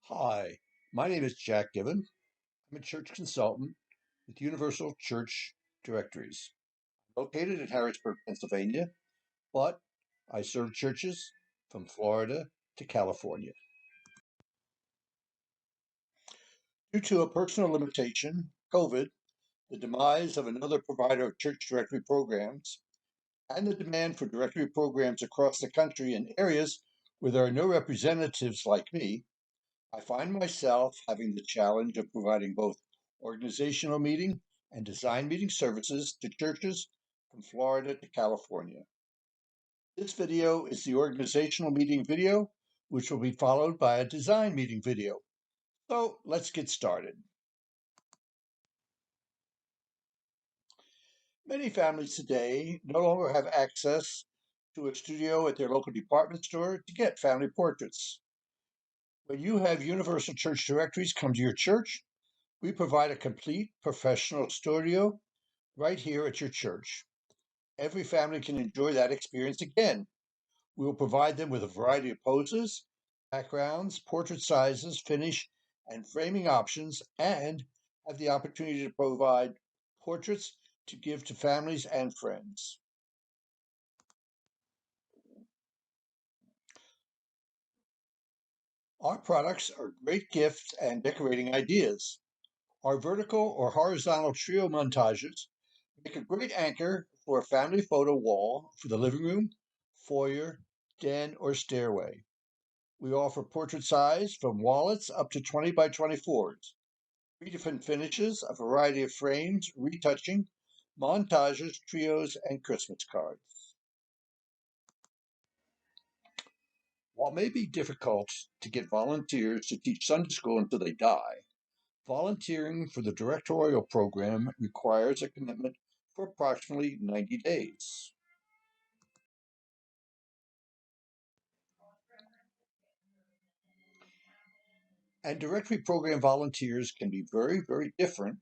Hi, my name is Jack Given. I'm a church consultant with Universal Church Directories, located in Harrisburg, Pennsylvania, but I serve churches from Florida to California. Due to a personal limitation, COVID, the demise of another provider of church directory programs, and the demand for directory programs across the country in areas where there are no representatives like me, I find myself having the challenge of providing both organizational meeting and design meeting services to churches from Florida to California. This video is the organizational meeting video, which will be followed by a design meeting video. So let's get started. Many families today no longer have access to a studio at their local department store to get family portraits. When you have Universal Church Directories come to your church, we provide a complete professional studio right here at your church. Every family can enjoy that experience again. We will provide them with a variety of poses, backgrounds, portrait sizes, finish, and framing options, and have the opportunity to provide portraits to give to families and friends. Our products are great gifts and decorating ideas. Our vertical or horizontal trio montages make a great anchor for a family photo wall for the living room, foyer, den, or stairway. We offer portrait size from wallets up to 20 by 24s, three different finishes, a variety of frames, retouching, montages, trios, and Christmas cards. While it may be difficult to get volunteers to teach Sunday school until they die, volunteering for the directorial program requires a commitment for approximately 90 days. And directory program volunteers can be very different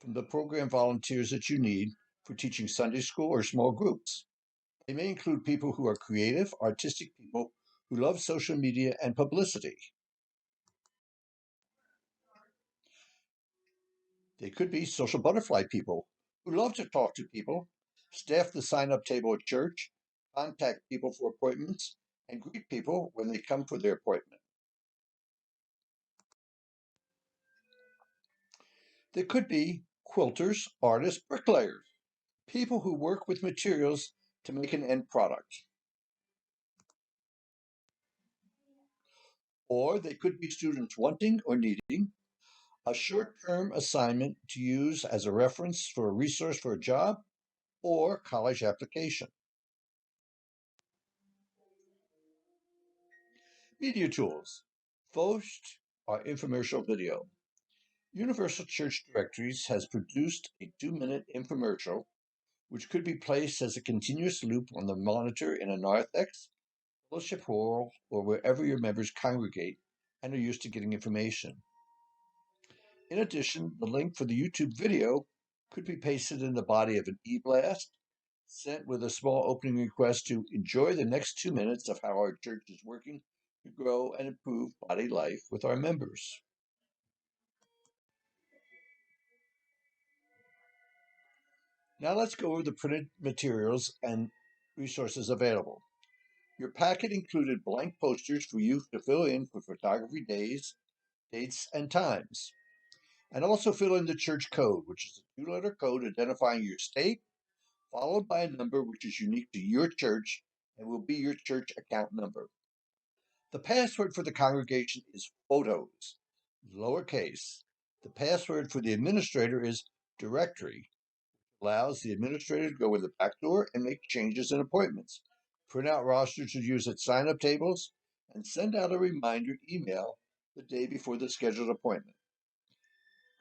from the program volunteers that you need for teaching Sunday school or small groups. They may include people who are creative, artistic people who love social media and publicity. They could be social butterfly people who love to talk to people, staff the sign up table at church, contact people for appointments, and greet people when they come for their appointment. They could be quilters, artists, bricklayers, people who work with materials to make an end product. Or they could be students wanting or needing a short term assignment to use as a reference for a resource for a job or college application. Media tools. First, our infomercial video. Universal Church Directories has produced a 2-minute infomercial which could be placed as a continuous loop on the monitor in a narthex, fellowship hall, or wherever your members congregate and are used to getting information. In addition, the link for the YouTube video could be pasted in the body of an e-blast, sent with a small opening request to enjoy the next 2 minutes of how our church is working to grow and improve body life with our members. Now let's go over the printed materials and resources available. Your packet included blank posters for you to fill in for photography days, dates, and times, and also fill in the church code, which is a 2-letter code identifying your state, followed by a number which is unique to your church and will be your church account number. The password for the congregation is photos, lowercase. The password for the administrator is directory. Allows the administrator to go in the back door and make changes and appointments, print out rosters to use at sign-up tables, and send out a reminder email the day before the scheduled appointment.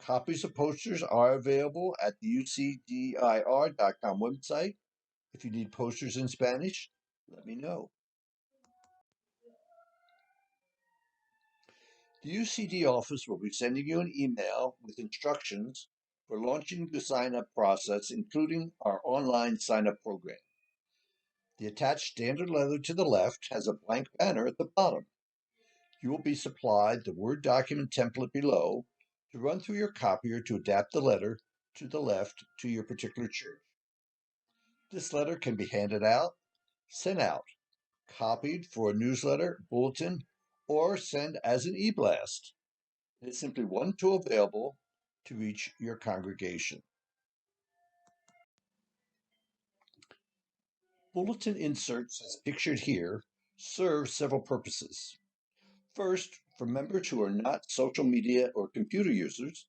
Copies of posters are available at the ucdir.com website. If you need posters in Spanish, let me know. The UCD office will be sending you an email with instructions for launching the sign-up process, including our online sign-up program. The attached standard letter to the left has a blank banner at the bottom. You will be supplied the Word document template below to run through your copier to adapt the letter to the left to your particular church. This letter can be handed out, sent out, copied for a newsletter, bulletin, or sent as an e-blast. It's simply one tool available to reach your congregation. Bulletin inserts, as pictured here, serve several purposes. First, for members who are not social media or computer users,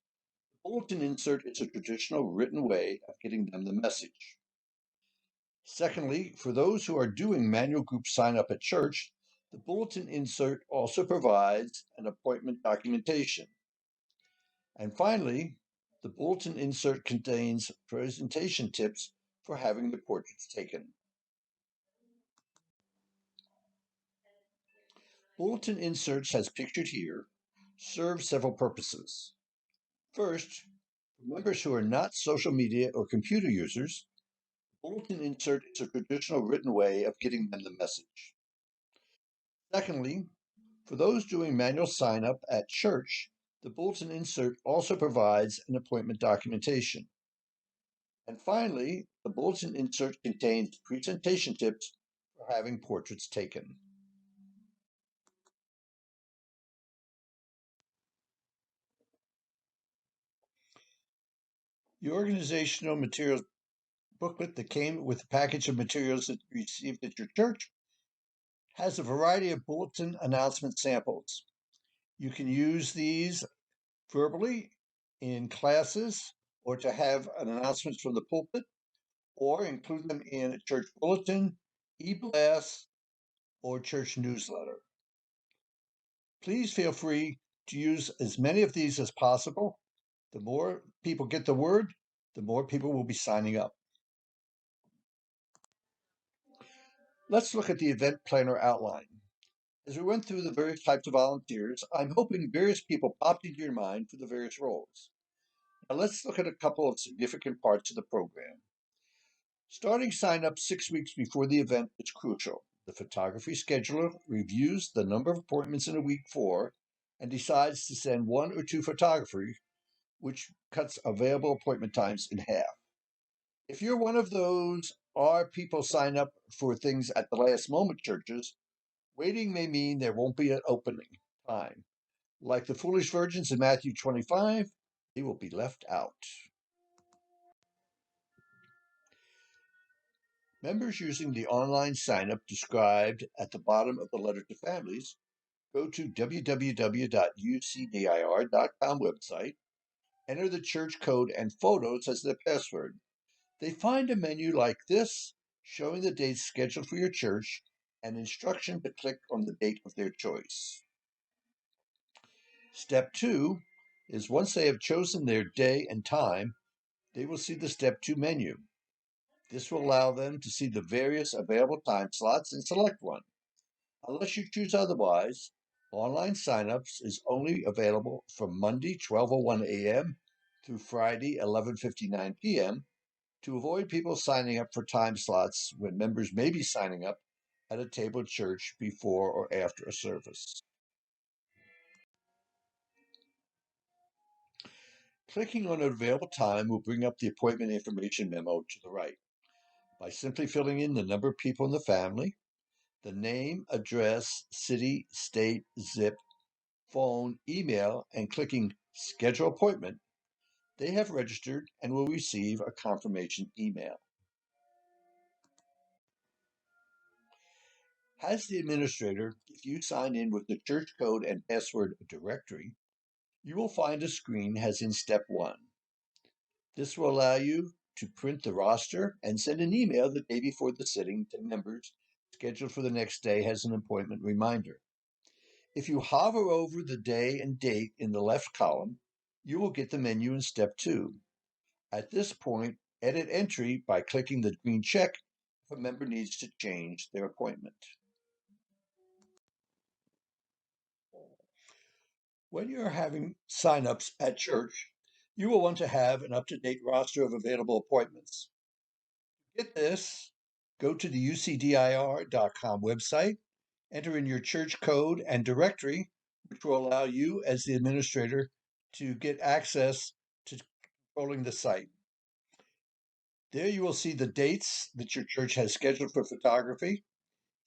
the bulletin insert is a traditional written way of getting them the message. Secondly, for those who are doing manual group sign up at church, the bulletin insert also provides an appointment documentation. And finally, the bulletin insert contains presentation tips for having the portraits taken. Bulletin inserts, as pictured here, serve several purposes. First, for members who are not social media or computer users, the bulletin insert is a traditional written way of getting them the message. Secondly, for those doing manual sign up at church, the bulletin insert also provides an appointment documentation. And finally, the bulletin insert contains presentation tips for having portraits taken. The organizational materials booklet that came with a package of materials that you received at your church has a variety of bulletin announcement samples. You can use these verbally in classes or to have an announcement from the pulpit, or include them in a church bulletin, e-blast, or church newsletter. Please feel free to use as many of these as possible. The more people get the word, the more people will be signing up. Let's look at the event planner outline. As we went through the various types of volunteers, I'm hoping various people popped into your mind for the various roles. Now let's look at a couple of significant parts of the program. Starting sign up 6 weeks before the event is crucial. The photography scheduler reviews the number of appointments in a week for and decides to send one or two photographers, which cuts available appointment times in half. If you're one of those or people sign up for things at the last moment churches, waiting may mean there won't be an opening time. Like the foolish virgins in Matthew 25, they will be left out. Members using the online sign-up described at the bottom of the letter to families go to www.ucdir.com website, enter the church code and photos as their password. They find a menu like this, showing the dates scheduled for your church and instruction to click on the date of their choice. Step 2 is once they have chosen their day and time, they will see the Step 2 menu. This will allow them to see the various available time slots and select one. Unless you choose otherwise, online signups is only available from Monday 12:01 a.m. through Friday 11:59 p.m. to avoid people signing up for time slots when members may be signing up at a table at church before or after a service. Clicking on an available time will bring up the appointment information memo to the right. By simply filling in the number of people in the family, the name, address, city, state, zip, phone, email, and clicking Schedule Appointment, they have registered and will receive a confirmation email. As the administrator, if you sign in with the church code and password directory, you will find a screen as in Step 1. This will allow you to print the roster and send an email the day before the sitting to members scheduled for the next day as an appointment reminder. If you hover over the day and date in the left column, you will get the menu in Step 2. At this point, edit entry by clicking the green check if a member needs to change their appointment. When you're having signups at church, you will want to have an up-to-date roster of available appointments. Get this, go to the ucdir.com website, enter in your church code and directory which will allow you as the administrator to get access to controlling the site. There you will see the dates that your church has scheduled for photography.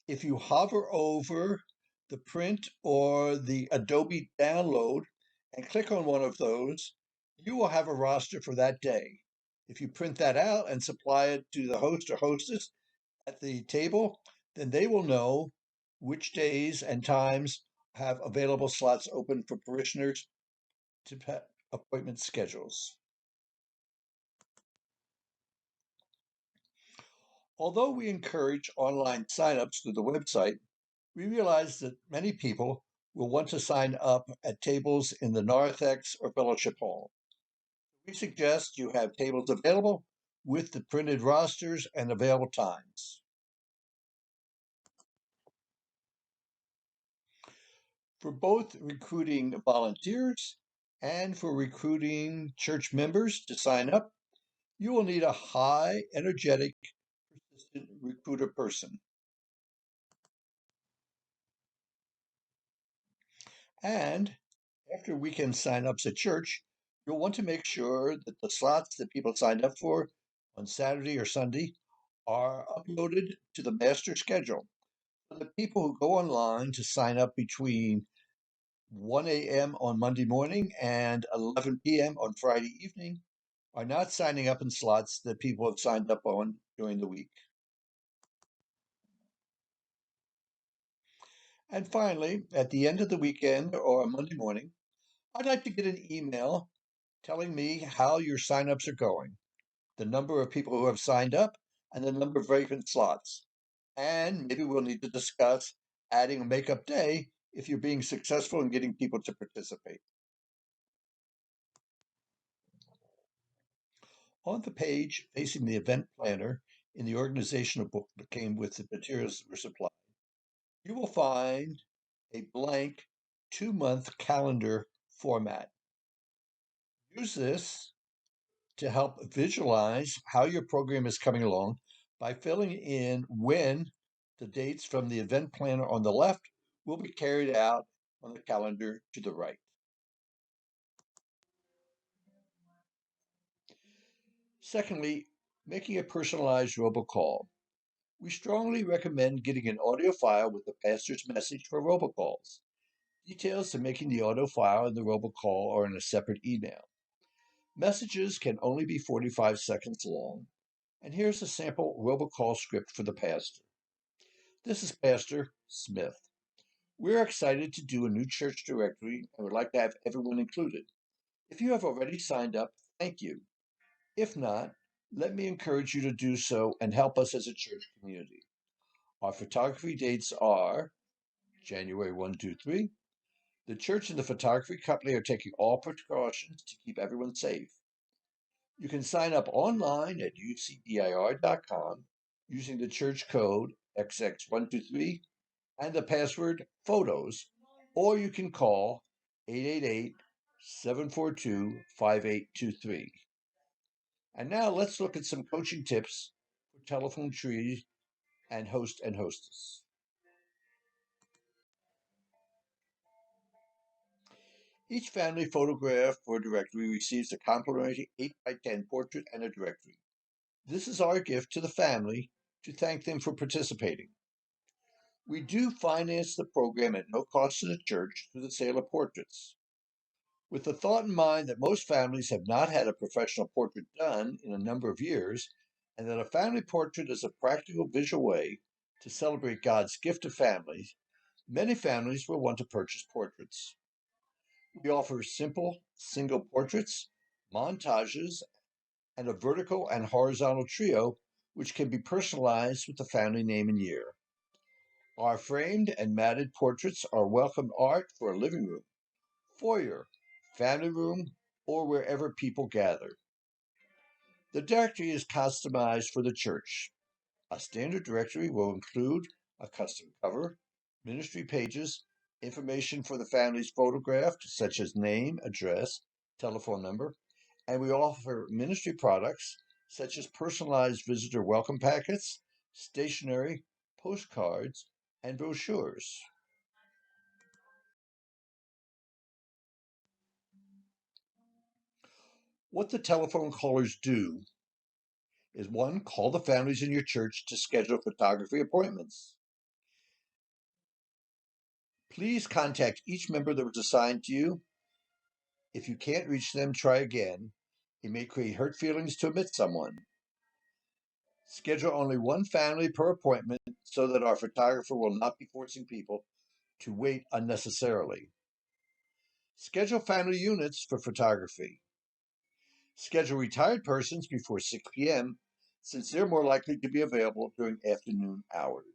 If you hover over the print or the Adobe download and click on one of those, you will have a roster for that day. If you print that out and supply it to the host or hostess at the table, then they will know which days and times have available slots open for parishioners to appointment schedules. Although we encourage online signups through the website, we realize that many people will want to sign up at tables in the narthex or fellowship hall. We suggest you have tables available with the printed rosters and available times. For both recruiting volunteers and for recruiting church members to sign up, you will need a high, energetic, persistent recruiter person. And after weekend signups at church, you'll want to make sure that the slots that people signed up for on Saturday or Sunday are uploaded to the master schedule. So the people who go online to sign up between 1 a.m. on Monday morning and 11 p.m. on Friday evening are not signing up in slots that people have signed up on during the week. And finally, at the end of the weekend or on Monday morning, I'd like to get an email telling me how your signups are going, the number of people who have signed up, and the number of vacant slots. And maybe we'll need to discuss adding a makeup day if you're being successful in getting people to participate. On the page facing the event planner in the organizational book that came with the materials that were supplied, you will find a blank 2-month calendar format. Use this to help visualize how your program is coming along by filling in when the dates from the event planner on the left will be carried out on the calendar to the right. Secondly, making a personalized robocall. We strongly recommend getting an audio file with the pastor's message for robocalls. Details to making the audio file and the robocall are in a separate email. Messages can only be 45 seconds long, and here's a sample robocall script for the pastor. This is Pastor Smith. We're excited to do a new church directory and would like to have everyone included. If you have already signed up, thank you. If not, let me encourage you to do so and help us as a church community. Our photography dates are January 1, 2, 3. The church and the photography company are taking all precautions to keep everyone safe. You can sign up online at ucdir.com using the church code XX123 and the password photos, or you can call 888 742 5823. And now let's look at some coaching tips for telephone tree and host and hostess. Each family photograph or directory receives a complimentary 8x10 portrait and a directory. This is our gift to the family to thank them for participating. We do finance the program at no cost to the church through the sale of portraits. With the thought in mind that most families have not had a professional portrait done in a number of years, and that a family portrait is a practical visual way to celebrate God's gift to families, many families will want to purchase portraits. We offer simple single portraits, montages, and a vertical and horizontal trio, which can be personalized with the family name and year. Our framed and matted portraits are welcome art for a living room, foyer, family room, or wherever people gather. The directory is customized for the church. A standard directory will include a custom cover, ministry pages, information for the family's photographed, such as name, address, telephone number, and we offer ministry products such as personalized visitor welcome packets, stationery, postcards, and brochures. What the telephone callers do is one, call the families in your church to schedule photography appointments. Please contact each member that was assigned to you. If you can't reach them, try again. It may create hurt feelings to omit someone. Schedule only one family per appointment so that our photographer will not be forcing people to wait unnecessarily. Schedule family units for photography. Schedule retired persons before 6 p.m. since they're more likely to be available during afternoon hours.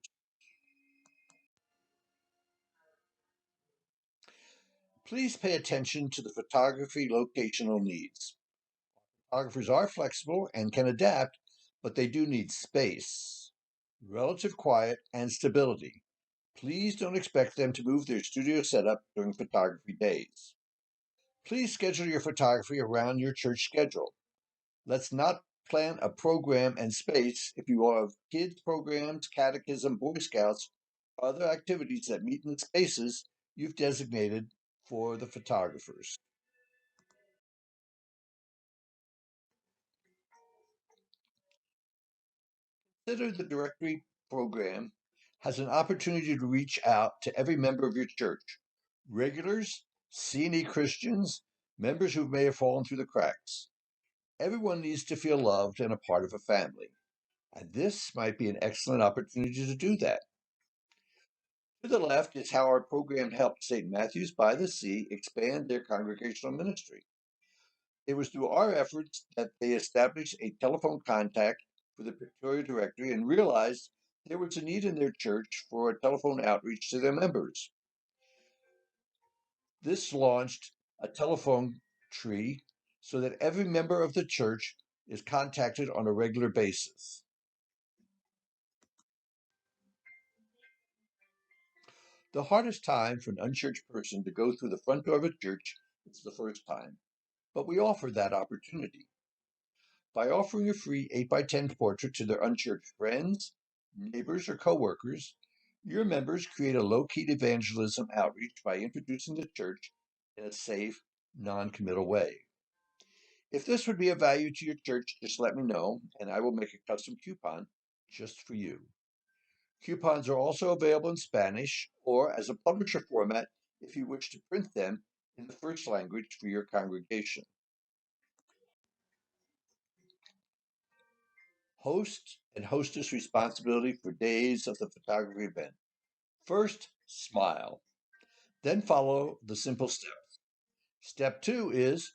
Please pay attention to the photography locational needs. Photographers are flexible and can adapt, but they do need space, relative quiet, and stability. Please don't expect them to move their studio setup during photography days. Please schedule your photography around your church schedule. Let's not plan a program and space if you have kids programs, catechism, Boy Scouts, or other activities that meet in the spaces you've designated for the photographers. Consider the directory program has an opportunity to reach out to every member of your church, regulars, C&E Christians, members who may have fallen through the cracks. Everyone needs to feel loved and a part of a family, and this might be an excellent opportunity to do that. To the left is how our program helped St. Matthew's by the Sea expand their congregational ministry. It was through our efforts that they established a telephone contact for the Pictorial Directory and realized there was a need in their church for a telephone outreach to their members. This launched a telephone tree so that every member of the church is contacted on a regular basis. The hardest time for an unchurched person to go through the front door of a church is the first time, but we offer that opportunity. By offering a free 8 by 10 portrait to their unchurched friends, neighbors, or coworkers, your members create a low-key evangelism outreach by introducing the church in a safe, non-committal way. If this would be of value to your church, just let me know, and I will make a custom coupon just for you. Coupons are also available in Spanish or as a publisher format if you wish to print them in the first language for your congregation. Host and hostess responsibility for days of the photography event. First, smile. Then follow the simple steps. Step 2 is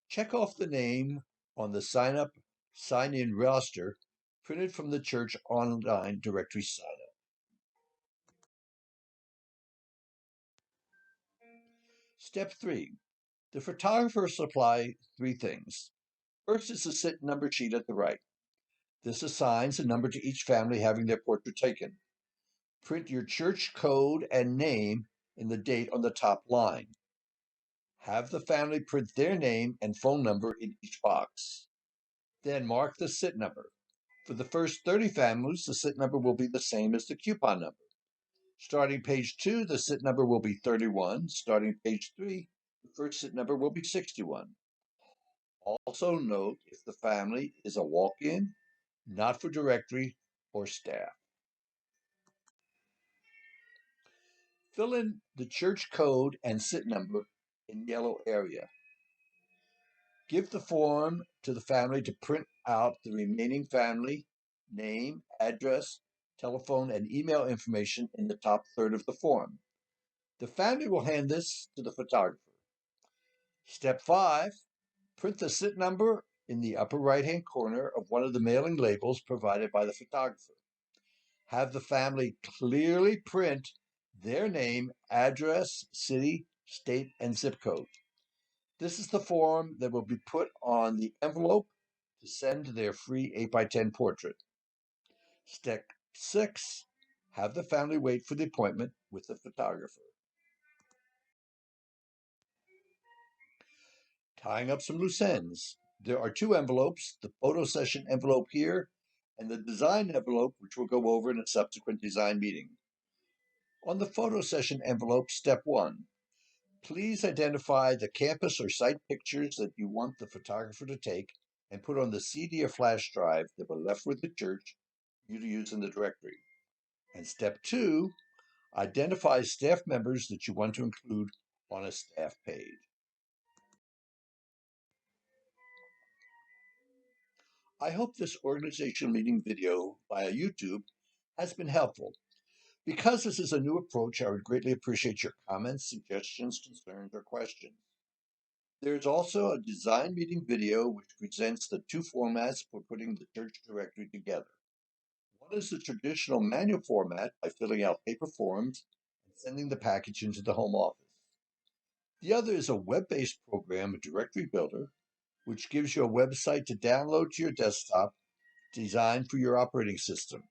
check off the name on the sign in roster printed from the church online directory sign up. Step 3, the photographer supply three things. First is the sit number sheet at the right. This assigns a number to each family having their portrait taken. Print your church code and name in the date on the top line. Have the family print their name and phone number in each box. Then mark the sit number. For the first 30 families, the sit number will be the same as the coupon number. Starting page 2, the sit number will be 31. Starting page 3, the first sit number will be 61. Also note if the family is a walk-in, not for directory or staff. Fill in the church code and sit number in yellow area. Give the form to the family to print out the remaining family name, address, telephone, and email information in the top third of the form. The family will hand this to the photographer. Step 5, print the sit number in the upper right-hand corner of one of the mailing labels provided by the photographer. Have the family clearly print their name, address, city, state, and zip code. This is the form that will be put on the envelope to send their free 8 by 10 portrait. Step 6, have the family wait for the appointment with the photographer. Tying up some loose ends. There are two envelopes, the photo session envelope here and the design envelope, which we'll go over in a subsequent design meeting. On the photo session envelope, step 1, Please identify the campus or site pictures that you want the photographer to take and put on the CD or flash drive that were left with the church for you to use in the directory. And step 2, identify staff members that you want to include on a staff page. I hope this organizational meeting video via YouTube has been helpful. Because this is a new approach, I would greatly appreciate your comments, suggestions, concerns, or questions. There is also a design meeting video which presents the two formats for putting the church directory together. One is the traditional manual format by filling out paper forms and sending the package into the home office. The other is a web-based program, a directory builder, which gives you a website to download to your desktop designed for your operating system.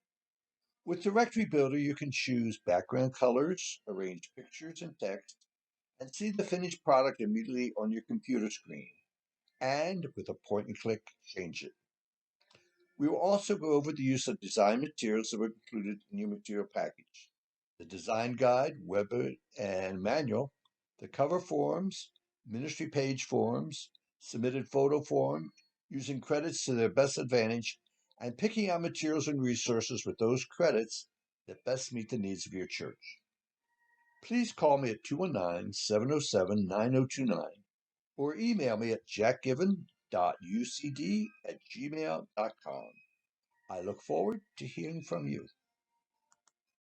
With Directory Builder, you can choose background colors, arrange pictures and text, and see the finished product immediately on your computer screen. And with a point and click, change it. We will also go over the use of design materials that were included in your material package. The design guide, web and manual, the cover forms, ministry page forms, submitted photo form, using credits to their best advantage, and picking out materials and resources with those credits that best meet the needs of your church. Please call me at 219-707-9029 or email me at jackgiven.ucd@gmail.com. I look forward to hearing from you.